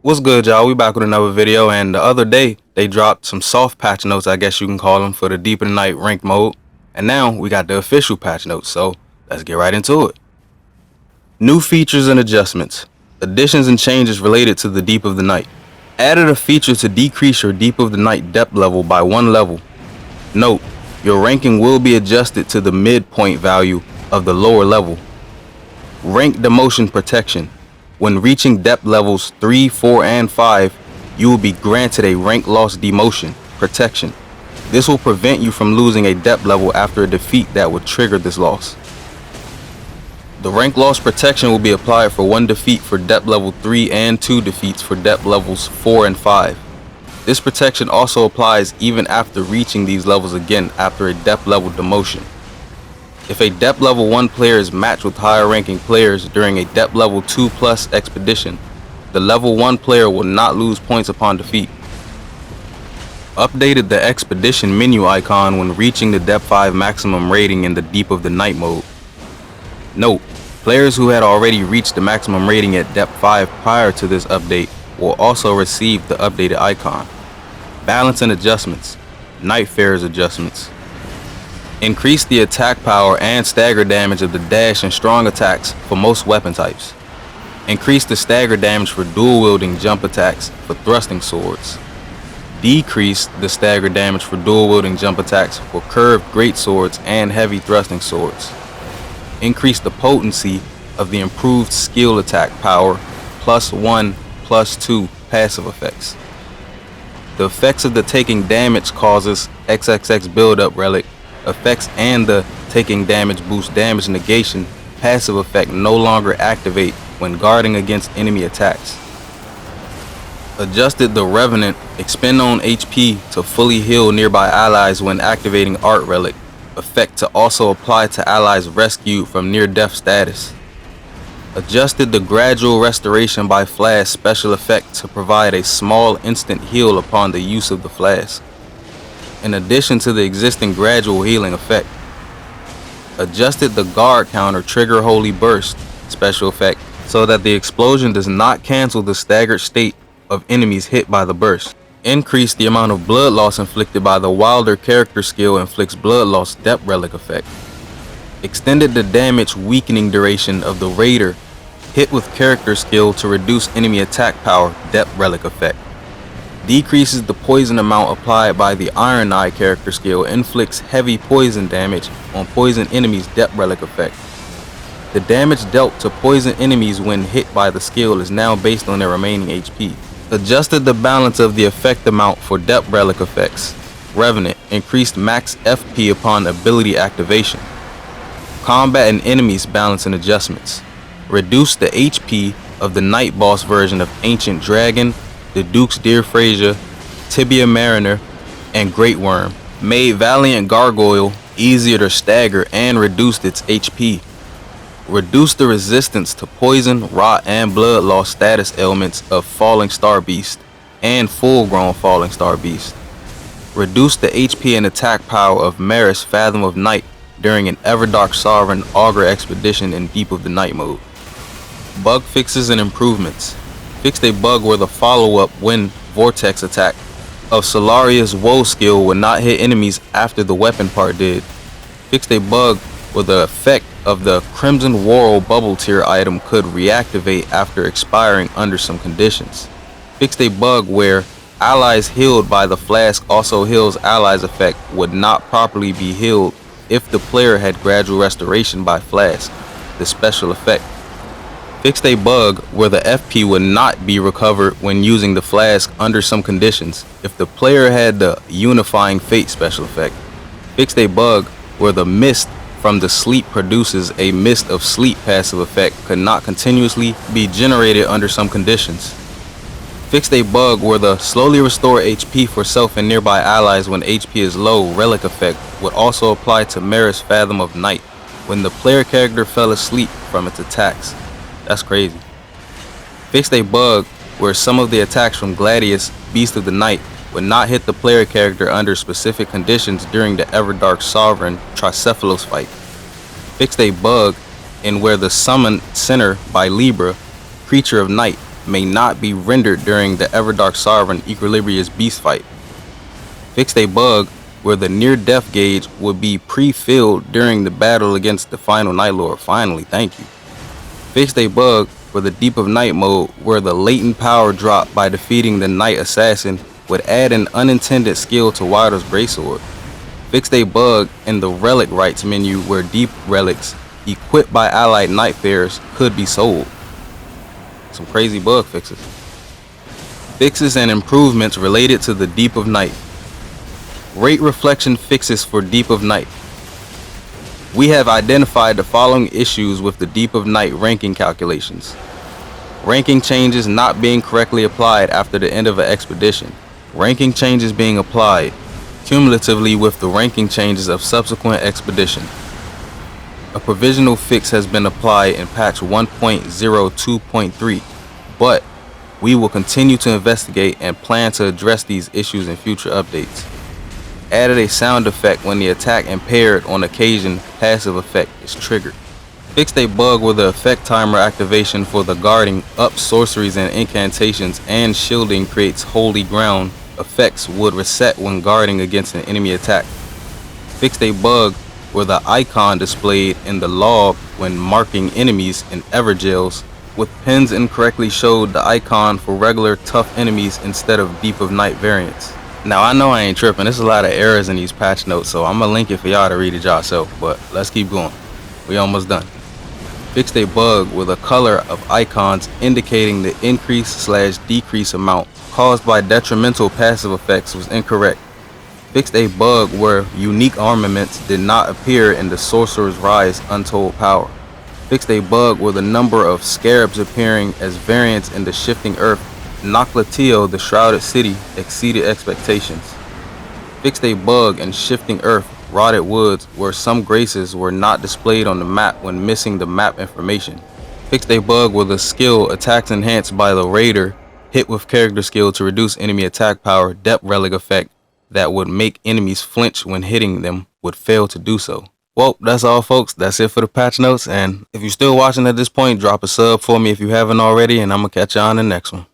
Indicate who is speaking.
Speaker 1: What's good, y'all? We back with another video, and the other day they dropped some soft patch notes, I guess you can call them, for the Deep in the Night ranked mode, and now we got the official patch notes, so let's get right into it. New features and adjustments. Additions and changes related to the Deep of the Night. Added a feature to decrease your Deep of the Night depth level by 1 level. Note, your ranking will be adjusted to the midpoint value of the lower level. Rank demotion protection. When reaching depth levels 3, 4, and 5, you will be granted a rank loss demotion protection. This will prevent you from losing a depth level after a defeat that would trigger this loss. The rank loss protection will be applied for 1 defeat for depth level 3 and 2 defeats for depth levels 4 and 5. This protection also applies even after reaching these levels again after a depth level demotion. If a depth level 1 player is matched with higher ranking players during a depth level 2 plus expedition, the level 1 player will not lose points upon defeat. Updated the expedition menu icon when reaching the depth 5 maximum rating in the Deep of the Night mode. Note, players who had already reached the maximum rating at depth 5 prior to this update will also receive the updated icon. Balance and adjustments. Nightfarer's adjustments. Increase the attack power and stagger damage of the dash and strong attacks for most weapon types. Increase the stagger damage for dual wielding jump attacks for thrusting swords. Decrease the stagger damage for dual wielding jump attacks for curved great swords and heavy thrusting swords. Increase the potency of the improved skill attack power +1, +2 passive effects. The effects of the taking damage causes XXX build-up relic effects and the taking damage boost damage negation passive effect no longer activate when guarding against enemy attacks. Adjusted the Revenant expend on HP to fully heal nearby allies when activating art relic effect to also apply to allies rescued from near-death status. Adjusted the gradual restoration by flash special effect to provide a small instant heal upon the use of the flash, in addition to the existing gradual healing effect. Adjusted the guard counter trigger holy burst special effect so that the explosion does not cancel the staggered state of enemies hit by the burst. Increased the amount of blood loss inflicted by the wilder character skill inflicts blood loss depth relic effect. Extended the damage weakening duration of the raider hit with character skill to reduce enemy attack power depth relic effect. Decreases the poison amount applied by the Iron Eye character skill, inflicts heavy poison damage on poison enemies depth relic effect. The damage dealt to poison enemies when hit by the skill is now based on their remaining HP. Adjusted the balance of the effect amount for depth relic effects. Revenant increased max FP upon ability activation. Combat and enemies balance and adjustments. Reduced the HP of the night boss version of Ancient Dragon, the Duke's Dear Frazier, Tibia Mariner, and Great Worm. Made Valiant Gargoyle easier to stagger and reduced its HP. Reduced the resistance to poison, rot, and blood loss status ailments of Falling Star Beast and full-grown Falling Star Beast. Reduced the HP and attack power of Maris Fathom of Night during an Everdark Sovereign Augur expedition in Deep of the Night mode. Bug fixes and improvements. Fixed a bug where the follow-up wind vortex attack of Solaria's Woe skill would not hit enemies after the weapon part did. Fixed a bug where the effect of the Crimson Whorl bubble tier item could reactivate after expiring under some conditions. Fixed a bug where allies healed by the flask also heals allies effect would not properly be healed if the player had gradual restoration by flask, the special effect. Fixed a bug where the FP would not be recovered when using the flask under some conditions if the player had the Unifying Fate special effect. Fixed a bug where the mist from the sleep produces a mist of sleep passive effect could not continuously be generated under some conditions. Fixed a bug where the slowly restore HP for self and nearby allies when HP is low relic effect would also apply to Maris Fathom of Night when the player character fell asleep from its attacks. That's crazy. Fixed a bug where some of the attacks from Gladius, Beast of the Night, would not hit the player character under specific conditions during the Everdark Sovereign Tricephalos fight. Fixed a bug in where the Summoned Sinner by Libra, Creature of Night, may not be rendered during the Everdark Sovereign Equilibrious Beast fight. Fixed a bug where the near-death gauge would be pre-filled during the battle against the final Night Lord. Finally, thank you. Fixed a bug for the Deep of Night mode where the latent power drop by defeating the Night Assassin would add an unintended skill to Wilder's Greatsword. Fixed a bug in the Relic Rights menu where deep relics equipped by allied Nightfarers could be sold. Some crazy bug fixes. Fixes and improvements related to the Deep of Night. Rate reflection fixes for Deep of Night. We have identified the following issues with the Deep of Night ranking calculations. Ranking changes not being correctly applied after the end of an expedition. Ranking changes being applied cumulatively with the ranking changes of subsequent expedition. A provisional fix has been applied in patch 1.02.3, but we will continue to investigate and plan to address these issues in future updates. Added a sound effect when the attack impaired on occasion passive effect is triggered. Fixed a bug where the effect timer activation for the guarding up sorceries and incantations and shielding creates holy ground effects would reset when guarding against an enemy attack. Fixed a bug where the icon displayed in the log when marking enemies in Everjails with pins incorrectly showed the icon for regular tough enemies instead of Deep of Night variants. Now I know I ain't tripping, there's a lot of errors in these patch notes, so I'm gonna link it for y'all to read it yourself, but let's keep going. We almost done. Fixed a bug with a color of icons indicating the increase/decrease amount caused by detrimental passive effects was incorrect. Fixed a bug where unique armaments did not appear in the Sorcerer's Rise Untold Power. Fixed a bug where the number of scarabs appearing as variants in the Shifting Earth Noclatio, the Shrouded City, exceeded expectations. Fixed a bug in Shifting Earth Rotted Woods where some graces were not displayed on the map when missing the map information. Fixed a bug where the skill attacks enhanced by the Raider hit with character skill to reduce enemy attack power depth relic effect that would make enemies flinch when hitting them would fail to do so. Well, that's all folks, that's it for the patch notes, and if you're still watching at this point, drop a sub for me if you haven't already, and I'm gonna catch you on the next one.